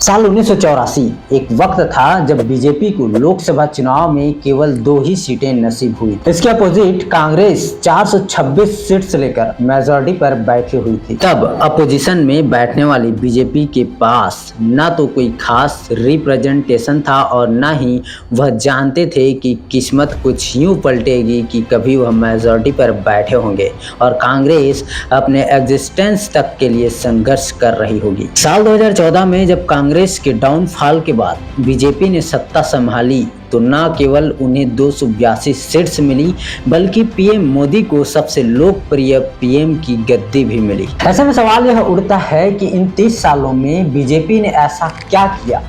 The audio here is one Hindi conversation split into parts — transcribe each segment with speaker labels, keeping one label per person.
Speaker 1: साल 1984 एक वक्त था जब बीजेपी को लोकसभा चुनाव में केवल 2 ही सीटें नसीब हुई। इसके अपोजिट कांग्रेस 426 सीट्स लेकर मेजॉरिटी पर बैठी हुई थी। तब अपोजिशन में बैठने वाली बीजेपी के पास न तो कोई खास रिप्रेजेंटेशन था और न ही वह जानते थे कि किस्मत कुछ यूं पलटेगी कि कभी वह मेजॉरिटी पर बैठे होंगे और कांग्रेस अपने एग्जिस्टेंस तक के लिए संघर्ष कर रही होगी। साल 2014 में जब कांग्रेस के डाउनफॉल के बाद बीजेपी ने सत्ता संभाली तो न केवल उन्हें 282 सीट्स मिली बल्कि पीएम मोदी को सबसे लोकप्रिय पीएम की गद्दी भी मिली। ऐसे में सवाल यह उठता है कि इन 30 सालों में बीजेपी ने ऐसा क्या किया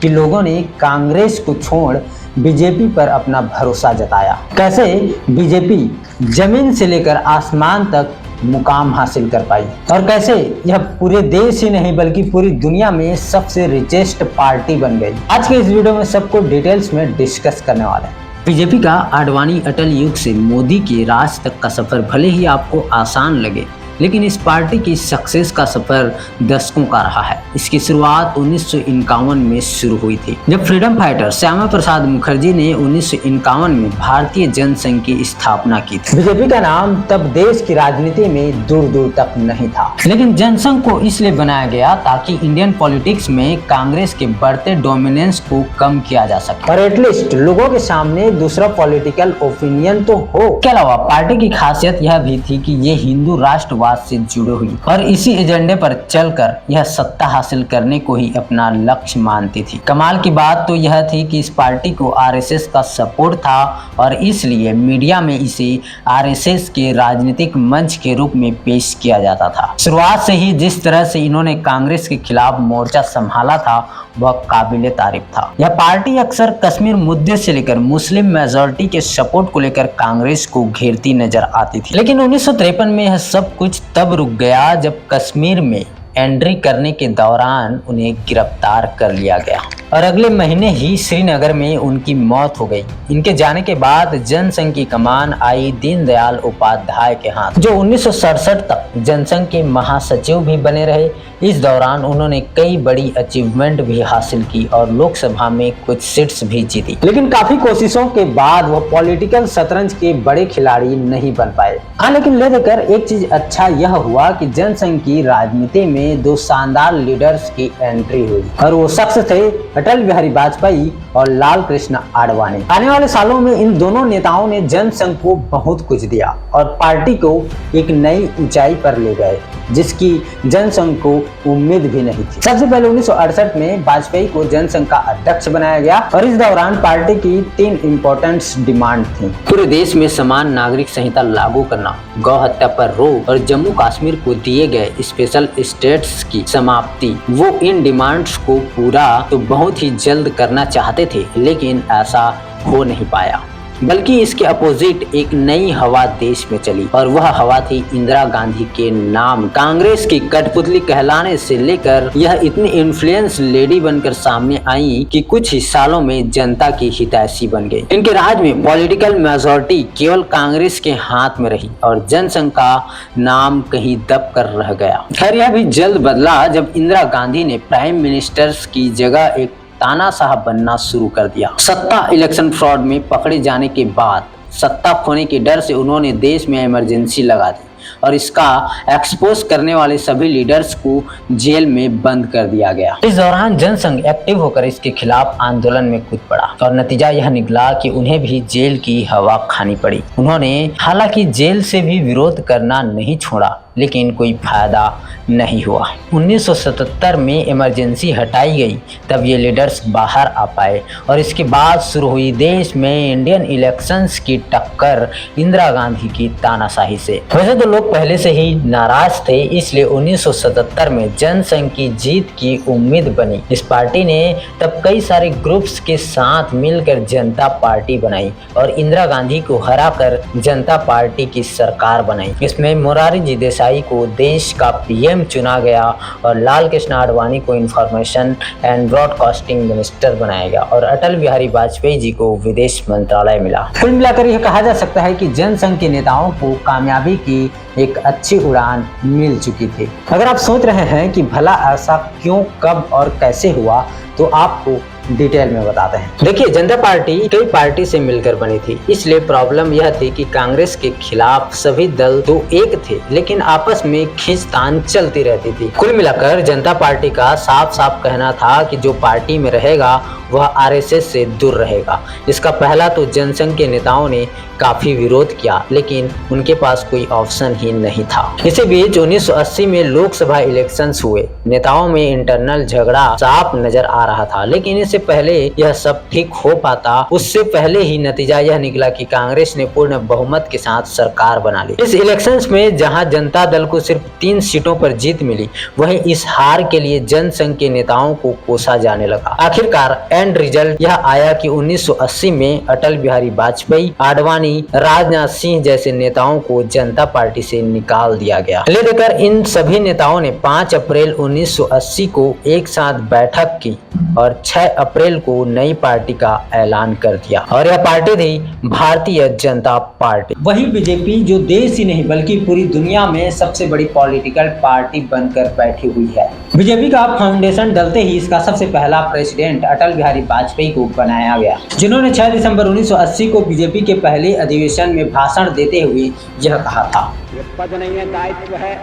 Speaker 1: कि लोगों ने कांग्रेस को छोड़ बीजेपी पर अपना भरोसा जताया। कैसे बीजेपी जमीन से लेकर आसमान तक मुकाम हासिल कर पाई और कैसे यह पूरे देश ही नहीं बल्कि पूरी दुनिया में सबसे रिचेस्ट पार्टी बन गई। आज के इस वीडियो में सबको डिटेल्स में डिस्कस करने वाले हैं। बीजेपी का आडवाणी अटल युग से मोदी के राज तक का सफर भले ही आपको आसान लगे, लेकिन इस पार्टी की सक्सेस का सफर दशकों का रहा है। इसकी शुरुआत 1951 में शुरू हुई थी, जब फ्रीडम फाइटर श्यामा प्रसाद मुखर्जी ने 1951 में भारतीय जनसंघ की स्थापना की थी। बीजेपी का नाम तब देश की राजनीति में दूर दूर तक नहीं था, लेकिन जनसंघ को इसलिए बनाया गया ताकि इंडियन पॉलिटिक्स में कांग्रेस के बढ़ते डोमिनेंस को कम किया जा सके और एटलीस्ट लोगों के सामने दूसरा पॉलिटिकल ओपिनियन तो हो। इसके अलावा पार्टी की खासियत यह भी थी कि ये हिंदू राष्ट्र से जुड़ी हुई और इसी एजेंडे पर चलकर यह सत्ता हासिल करने को ही अपना लक्ष्य मानती थी। कमाल की बात तो यह थी कि इस पार्टी को आरएसएस का सपोर्ट था और इसलिए मीडिया में इसे आरएसएस के राजनीतिक मंच के रूप में पेश किया जाता था। शुरुआत से ही जिस तरह से इन्होंने कांग्रेस के खिलाफ मोर्चा संभाला था वह काबिले तारीफ था। यह पार्टी अक्सर कश्मीर मुद्दे से लेकर मुस्लिम मेजॉरिटी के सपोर्ट को लेकर कांग्रेस को घेरती नजर आती थी, लेकिन 1953 में यह सब कुछ तब रुक गया जब कश्मीर में एंट्री करने के दौरान उन्हें गिरफ्तार कर लिया गया और अगले महीने ही श्रीनगर में उनकी मौत हो गई। इनके जाने के बाद जनसंघ की कमान आई दीनदयाल उपाध्याय के हाथ, जो 1967 तक जनसंघ के महासचिव भी बने रहे। इस दौरान उन्होंने कई बड़ी अचीवमेंट भी हासिल की और लोकसभा में कुछ सीट्स भी जीती, लेकिन काफी कोशिशों के बाद वो पॉलिटिकल शतरंज के बड़े खिलाड़ी नहीं बन पाए। हाँ, लेकिन ले देकर एक चीज अच्छा यह हुआ कि जनसंघ की राजनीति में 2 शानदार लीडर्स की एंट्री हुई और वो शख्स थे अटल बिहारी वाजपेयी और लाल कृष्ण आडवाणी। आने वाले सालों में इन दोनों नेताओं ने जनसंघ को बहुत कुछ दिया और पार्टी को एक नई ऊंचाई पर ले गए जिसकी जनसंघ को उम्मीद भी नहीं थी। सबसे पहले 1968 में वाजपेयी को जनसंघ का अध्यक्ष बनाया गया और इस दौरान पार्टी की 3 इम्पोर्टेंट डिमांड थी। पूरे देश में समान नागरिक संहिता लागू करना, गौ हत्या पर रोक और जम्मू कश्मीर को दिए गए स्पेशल स्टेट्स की समाप्ति। वो इन डिमांड्स को पूरा तो बहुत ही जल्द करना चाहते थे, लेकिन ऐसा हो नहीं पाया, बल्कि इसके अपोजिट एक नई हवा देश में चली और वह हवा थी इंदिरा गांधी के नाम। कांग्रेस की कठपुतली कहलाने से लेकर यह इतनी इन्फ्लुएंस लेडी बनकर सामने आई कि कुछ ही सालों में जनता की हितैषी बन गई। इनके राज में पॉलिटिकल मेजॉरिटी केवल कांग्रेस के हाथ में रही और जनसंघ का नाम कहीं दब कर रह गया। खैर, यह भी जल्द बदला जब इंदिरा गांधी ने प्राइम मिनिस्टर्स की जगह एक तानाशाह बनना शुरू कर दिया। सत्ता इलेक्शन फ्रॉड में पकड़े जाने के बाद सत्ता खोने के डर से उन्होंने देश में इमरजेंसी लगा दी और इसका एक्सपोज करने वाले सभी लीडर्स को जेल में बंद कर दिया गया। इस दौरान जनसंघ एक्टिव होकर इसके खिलाफ आंदोलन में कूद पड़ा और नतीजा यह निकला कि उन्हें भी जेल की हवा खानी पड़ी। उन्होंने हालांकि जेल से भी विरोध करना नहीं छोड़ा, लेकिन कोई फायदा नहीं हुआ। 1977 में इमरजेंसी हटाई गई, तब ये लीडर्स बाहर आ पाए और इसके बाद शुरू हुई देश में इंडियन इलेक्शंस की टक्कर इंदिरा गांधी की तानाशाही से। वैसे तो लोग पहले से ही नाराज थे, इसलिए 1977 में जनसंघ की जीत की उम्मीद बनी। इस पार्टी ने तब कई सारे ग्रुप्स के साथ मिलकर जनता पार्टी बनाई और इंदिरा गांधी को हराकर जनता पार्टी की सरकार बनाई। इसमें मोरारजी देसाई देसाई को देश का पीएम चुना गया और लाल कृष्ण आडवाणी को इंफॉर्मेशन एंड ब्रॉडकास्टिंग मिनिस्टर बनाया गया और अटल बिहारी वाजपेयी जी को विदेश मंत्रालय मिला। कुल मिलाकर यह कहा जा सकता है कि जनसंघ के नेताओं को कामयाबी की एक अच्छी उड़ान मिल चुकी थी। अगर आप सोच रहे हैं कि भला ऐसा क्यों, कब और कैसे हुआ, तो आपको डिटेल में बताते हैं। देखिए, जनता पार्टी कई पार्टी से मिलकर बनी थी, इसलिए प्रॉब्लम यह थी कि कांग्रेस के खिलाफ सभी दल तो एक थे, लेकिन आपस में खींचतान चलती रहती थी। कुल मिलाकर जनता पार्टी का साफ साफ कहना था कि जो पार्टी में रहेगा वह आरएसएस से दूर रहेगा। इसका पहला तो जनसंघ के नेताओं ने काफी विरोध किया, लेकिन उनके पास कोई ऑप्शन ही नहीं था। इसी बीच 1980 में लोकसभा इलेक्शंस हुए। नेताओं में इंटरनल झगड़ा साफ नजर आ रहा था, लेकिन इससे पहले यह सब ठीक हो पाता, उससे पहले ही नतीजा यह निकला कि कांग्रेस ने पूर्ण बहुमत के साथ सरकार बना ली। इस इलेक्शंस में जहां जनता दल को सिर्फ 3 सीटों पर जीत मिली, वहीं इस हार के लिए जनसंघ के नेताओं को कोसा जाने लगा। आखिरकार एंड रिजल्ट यह आया कि 1980 में अटल बिहारी वाजपेयी, आडवाणी, राजनाथ सिंह जैसे नेताओं को जनता पार्टी से निकाल दिया गया। लेकर इन सभी नेताओं ने 5 अप्रैल 1980 को एक साथ बैठक की और 6 अप्रैल को नई पार्टी का ऐलान कर दिया और यह पार्टी थी भारतीय जनता पार्टी। वही बीजेपी, जो देश ही नहीं बल्कि पूरी दुनिया में सबसे बड़ी पॉलिटिकल पार्टी बनकर बैठी हुई है। बीजेपी का फाउंडेशन डलते ही इसका सबसे पहला प्रेसिडेंट अटल बिहारी वाजपेयी को बनाया गया, जिन्होंने 6 दिसंबर 1980 को बीजेपी के पहले अधिवेशन में भाषण देते हुए यह कहा था,
Speaker 2: ये पद नहीं है, दायित्व है,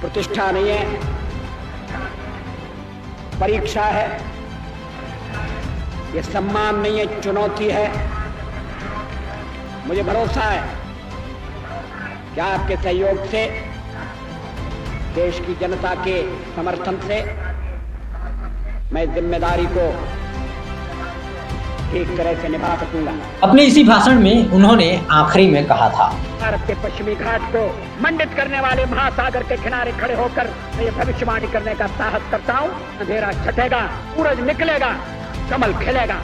Speaker 2: प्रतिष्ठा नहीं है, परीक्षा है, ये सम्मान नहीं है, चुनौती है। मुझे भरोसा है कि आपके सहयोग से, देश की जनता के समर्थन से मैं जिम्मेदारी को ठीक तरह से निभा सकूंगा।
Speaker 1: अपने इसी भाषण में उन्होंने आखिरी में कहा था,
Speaker 2: भारत के पश्चिमी घाट को मंडित करने वाले महासागर के किनारे खड़े होकर मैं ये भविष्यवाणी करने का साहस करता हूँ, अंधेरा छटेगा, सूरज निकलेगा, कमल खिलेगा।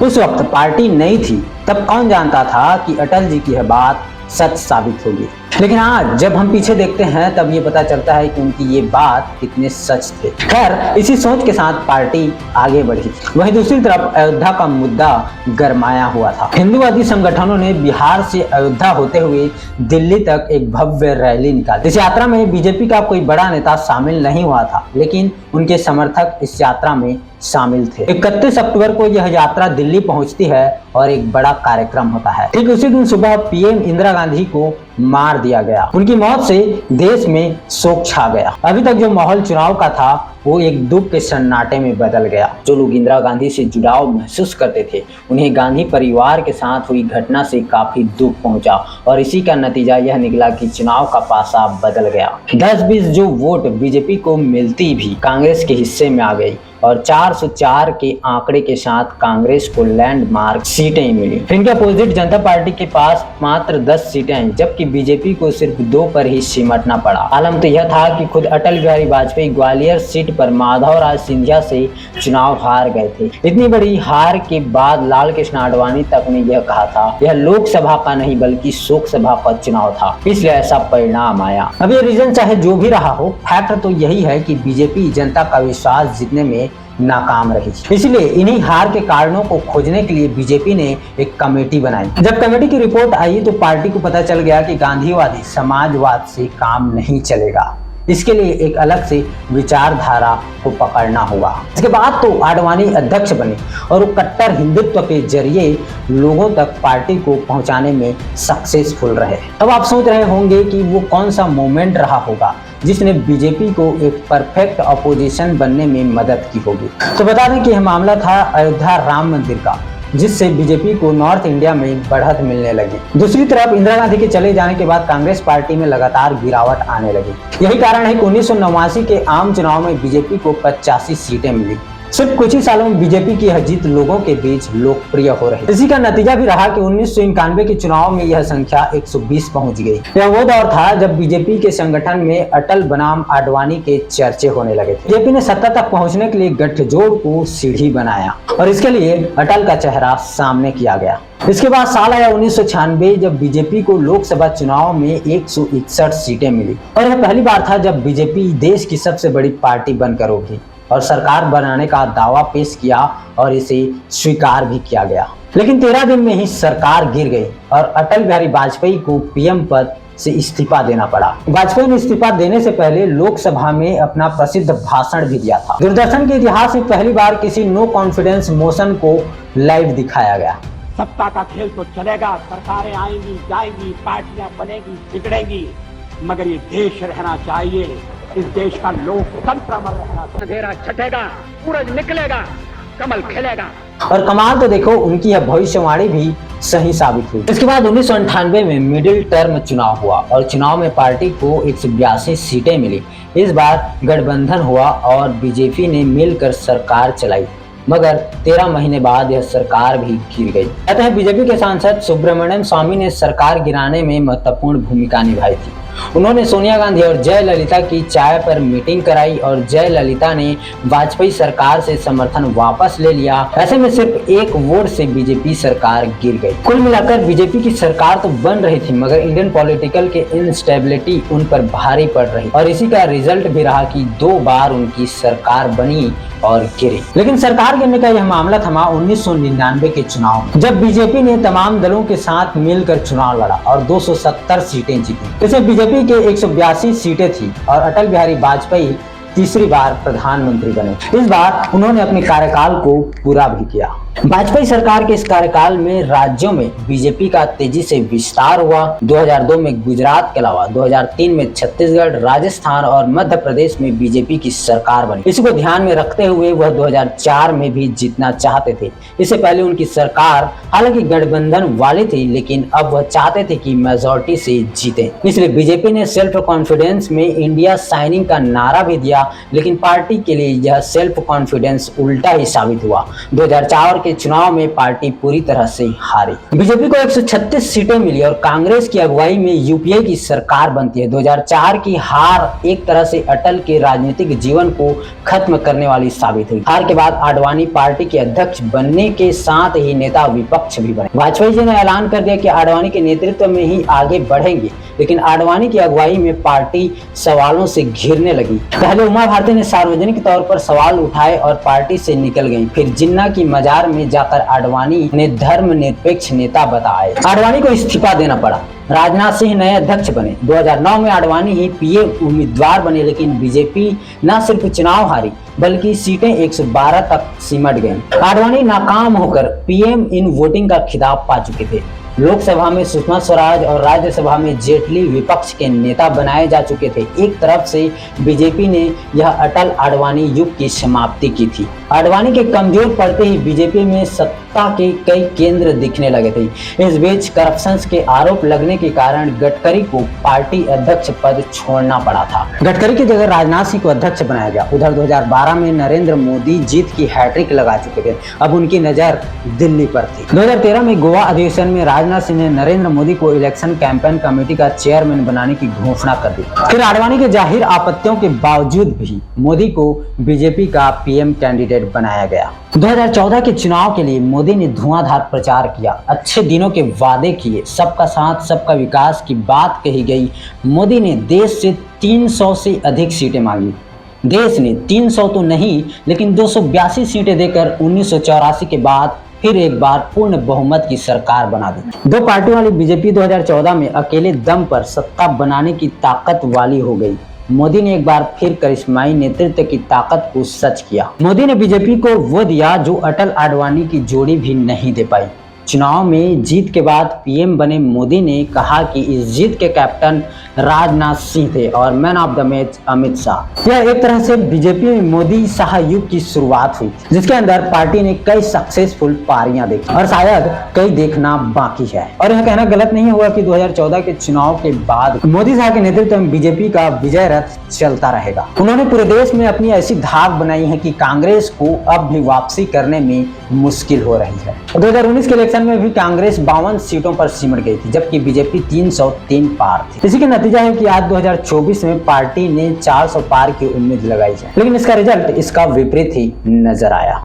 Speaker 1: उस वक्त पार्टी नई थी, तब कौन जानता था कि अटल जी की यह बात सच साबित होगी। लेकिन आज जब हम पीछे देखते हैं तब ये पता चलता है कि उनकी ये बात कितने सच थे। खैर, इसी सोच के साथ पार्टी आगे बढ़ी। वहीं दूसरी तरफ अयोध्या का मुद्दा गरमाया हुआ था। हिंदूवादी संगठनों ने बिहार से अयोध्या होते हुए दिल्ली तक एक भव्य रैली निकाली। इस यात्रा में बीजेपी का कोई बड़ा नेता शामिल नहीं हुआ था, लेकिन उनके समर्थक इस यात्रा में शामिल थे। 31 अक्टूबर को यह यात्रा दिल्ली पहुंचती है और एक बड़ा कार्यक्रम होता है। ठीक उसी दिन सुबह पीएम इंदिरा गांधी को मार दिया गया। उनकी मौत से देश में शोक छा गया। अभी तक जो माहौल चुनाव का था वो एक दुख के सन्नाटे में बदल गया। जो लोग इंदिरा गांधी से जुड़ाव महसूस करते थे, उन्हें गांधी परिवार के साथ हुई घटना से काफी दुख पहुंचा और इसी का नतीजा यह निकला कि चुनाव का पासा बदल गया। 10-20 जो वोट बीजेपी को मिलती भी कांग्रेस के हिस्से में आ गई और 404 के आंकड़े के साथ कांग्रेस को लैंडमार्क सीटें मिली। इनके अपोजिट जनता पार्टी के पास मात्र 10 सीटें हैं, जबकि बीजेपी को सिर्फ 2 पर ही सिमटना पड़ा। आलम तो यह था कि खुद अटल बिहारी वाजपेयी ग्वालियर सीट पर माधवराज सिंधिया से चुनाव हार गए थे। इतनी बड़ी हार के बाद लाल कृष्ण आडवाणी तक ने यह कहा था, यह लोकसभा का नहीं बल्कि शोक सभा का चुनाव था, इसलिए ऐसा परिणाम आया। अब ये रीजन चाहे जो भी रहा हो, फैक्ट तो यही है कि बीजेपी जनता का विश्वास जीतने में नाकाम रही। इसलिए इन्हीं हार के कारणों को खोजने के लिए बीजेपी ने एक कमेटी बनाई। जब कमेटी की रिपोर्ट आई तो पार्टी को पता चल गया कि गांधीवादी समाजवाद से काम नहीं चलेगा। इसके लिए एक अलग से विचारधारा को पकड़ना होगा। इसके बाद तो आडवाणी अध्यक्ष बने और वो कट्टर हिंदुत्व के जरिए लोगों तक पार्टी को पहुंचाने में सक्सेसफुल रहे। अब आप सोच रहे होंगे कि वो कौन सा मोमेंट रहा होगा जिसने बीजेपी को एक परफेक्ट अपोजिशन बनने में मदद की होगी। तो बता दें कि यह मामला था अयोध्या राम मंदिर का, जिससे बीजेपी को नॉर्थ इंडिया में बढ़त मिलने लगी। दूसरी तरफ इंदिरा गांधी के चले जाने के बाद कांग्रेस पार्टी में लगातार गिरावट आने लगी। यही कारण है कि 1989 के आम चुनाव में बीजेपी को 85 सीटें मिली सिर्फ कुछ ही सालों में बीजेपी की यह जीत लोगों के बीच लोकप्रिय हो रही। इसी का नतीजा भी रहा कि 1991 के चुनाव में यह संख्या 120 पहुंच गई। यह वो दौर था जब बीजेपी के संगठन में अटल बनाम आडवाणी के चर्चे होने लगे थे। बीजेपी ने सत्ता तक पहुंचने के लिए गठजोड़ को सीढ़ी बनाया और इसके लिए अटल का चेहरा सामने किया गया। इसके बाद साल आया 1996 जब बीजेपी को लोकसभा चुनाव में 161 सीटें मिली और यह पहली बार था जब बीजेपी देश की सबसे बड़ी पार्टी बनकर उभरी और सरकार बनाने का दावा पेश किया और इसे स्वीकार भी किया गया। लेकिन 13 दिन में ही सरकार गिर गई और अटल बिहारी वाजपेयी को पीएम पद से इस्तीफा देना पड़ा। वाजपेयी ने इस्तीफा देने से पहले लोकसभा में अपना प्रसिद्ध भाषण भी दिया था। दूरदर्शन के इतिहास में पहली बार किसी नो कॉन्फिडेंस मोशन को लाइव दिखाया गया।
Speaker 2: सत्ता का खेल तो चलेगा, सरकारें आएंगी जाएंगी, पार्टियां बनेगी बिगड़ेंगी, मगर ये देश रहना चाहिए। इस देश का लोकतंत्र अमर रहना। अंधेरा छटेगा, सूरज निकलेगा, कमल खिलेगा।
Speaker 1: और कमाल तो देखो, उनकी यह भविष्यवाणी भी सही साबित हुई। इसके बाद 1998 में मिडिल टर्म चुनाव हुआ और चुनाव में पार्टी को 182 सीटें मिली। इस बार गठबंधन हुआ और बीजेपी ने मिलकर सरकार चलाई, मगर 13 महीने बाद यह सरकार भी गिर गई। कहते हैं बीजेपी के सांसद सुब्रमण्यम स्वामी ने सरकार गिराने में महत्वपूर्ण भूमिका निभाई थी। उन्होंने सोनिया गांधी और जयललिता की चाय पर मीटिंग कराई और जयललिता ने वाजपेयी सरकार से समर्थन वापस ले लिया। ऐसे में सिर्फ एक वोट से बीजेपी सरकार गिर गई। कुल मिलाकर बीजेपी की सरकार तो बन रही थी, मगर इंडियन पॉलिटिकल के इंस्टेबिलिटी उन पर भारी पड़ रही और इसी का रिजल्ट भी रहा कि 2 बार उनकी सरकार बनी और गिरी। लेकिन सरकार गिरने का यह मामला थमा 1999 के चुनाव में, जब बीजेपी ने तमाम दलों के साथ मिलकर चुनाव लड़ा और 270 सीटें जीती। इसमें बीजेपी के 182 सीटें थी और अटल बिहारी वाजपेयी तीसरी बार प्रधानमंत्री बने। इस बार उन्होंने अपने कार्यकाल को पूरा भी किया। वाजपेयी सरकार के इस कार्यकाल में राज्यों में बीजेपी का तेजी से विस्तार हुआ। 2002 में गुजरात के अलावा 2003 में छत्तीसगढ़, राजस्थान और मध्य प्रदेश में बीजेपी की सरकार बनी। इसी को ध्यान में रखते हुए वह 2004 में भी जीतना चाहते थे। इससे पहले उनकी सरकार हालांकि गठबंधन वाली थी, लेकिन अब वह चाहते थे कि मेजॉरिटी से जीते। इसलिए बीजेपी ने सेल्फ कॉन्फिडेंस में इंडिया साइनिंग का नारा भी दिया, लेकिन पार्टी के लिए यह सेल्फ कॉन्फिडेंस उल्टा ही साबित हुआ। 2004 के चुनाव में पार्टी पूरी तरह से हारी। बीजेपी को 136 सीटें मिली और कांग्रेस की अगुवाई में यूपीए की सरकार बनती है। 2004 की हार एक तरह से अटल के राजनीतिक जीवन को खत्म करने वाली साबित हुई। हार के बाद आडवाणी पार्टी के अध्यक्ष बनने के साथ ही नेता विपक्ष भी बने। वाजपेयी जी ने ऐलान कर दिया कि आडवाणी के नेतृत्व में ही आगे बढ़ेंगे, लेकिन आडवाणी की अगुवाई में पार्टी सवालों से घिरने लगी। पहले उमा भारती ने सार्वजनिक तौर पर सवाल उठाए और पार्टी से निकल गई। फिर जिन्ना की मजार में जाकर आडवाणी ने धर्मनिरपेक्ष नेता बताए। आडवाणी को इस्तीफा देना पड़ा। राजनाथ सिंह नए अध्यक्ष बने। 2009 में आडवाणी ही पीएम उम्मीदवार बने, लेकिन बीजेपी न सिर्फ चुनाव हारी बल्कि सीटें 112 तक सिमट गईं। आडवाणी नाकाम होकर पीएम इन वोटिंग का खिताब पा चुके थे। लोकसभा में सुषमा स्वराज और राज्यसभा में जेटली विपक्ष के नेता बनाए जा चुके थे। एक तरफ से बीजेपी ने यह अटल आडवाणी युग की समाप्ति की थी। आडवाणी के कमजोर पड़ते ही बीजेपी में सत्ता के कई केंद्र दिखने लगे थे। इस बीच करप्शन के आरोप लगने के कारण गडकरी को पार्टी अध्यक्ष पद छोड़ना पड़ा था। गडकरी की जगह राजनाथ सिंह को अध्यक्ष बनाया गया। उधर 2012 में नरेंद्र मोदी जीत की हैट्रिक लगा चुके थे। अब उनकी नजर दिल्ली पर थी। 2013 में गोवा अधिवेशन में राजनाथ सिंह ने नरेंद्र मोदी को इलेक्शन कैंपेन कमेटी का चेयरमैन बनाने की घोषणा कर दी। फिर आडवाणी के जाहिर आपत्तियों के बावजूद भी मोदी को बीजेपी का पीएम कैंडिडेट बनाया गया। 2014 के चुनाव के लिए मोदी ने धुआंधार प्रचार किया, अच्छे दिनों के वादे किए, सबका साथ सबका विकास की बात कही गई। मोदी ने देश से 300 से अधिक सीटें मांगी। देश ने 300 तो नहीं, लेकिन 282 सीटें देकर 1984 के बाद फिर एक बार पूर्ण बहुमत की सरकार बना दी। 2 पार्टी वाली बीजेपी 2014 में अकेले दम पर सत्ता बनाने की ताकत वाली हो गई। मोदी ने एक बार फिर करिश्माई नेतृत्व की ताकत को सच किया। मोदी ने बीजेपी को वो दिया जो अटल आडवाणी की जोड़ी भी नहीं दे पाई। चुनाव में जीत के बाद पीएम बने मोदी ने कहा कि इस जीत के कैप्टन राजनाथ सिंह थे और man of the match Amit Shah. यह एक तरह से बीजेपी में मोदी शाह युग की शुरुआत हुई, जिसके अंदर पार्टी ने कई सक्सेसफुल पारियां देखी और शायद कई देखना बाकी है। और यह कहना गलत नहीं हुआ कि 2014 के चुनाव के बाद मोदी शाह के नेतृत्व में बीजेपी का विजय रथ चलता रहेगा। उन्होंने पूरे देश में अपनी ऐसी धाक बनाई है कि कांग्रेस को अब भी वापसी करने में मुश्किल हो रही है। 2019 के इलेक्शन में भी कांग्रेस 52 सीटों पर सिमट गई थी, जबकि बीजेपी 303 पार थी। इसी का नतीजा है कि आज 2024 में पार्टी ने 400 पार की उम्मीद लगाई है, लेकिन इसका रिजल्ट इसका विपरीत ही नजर आया।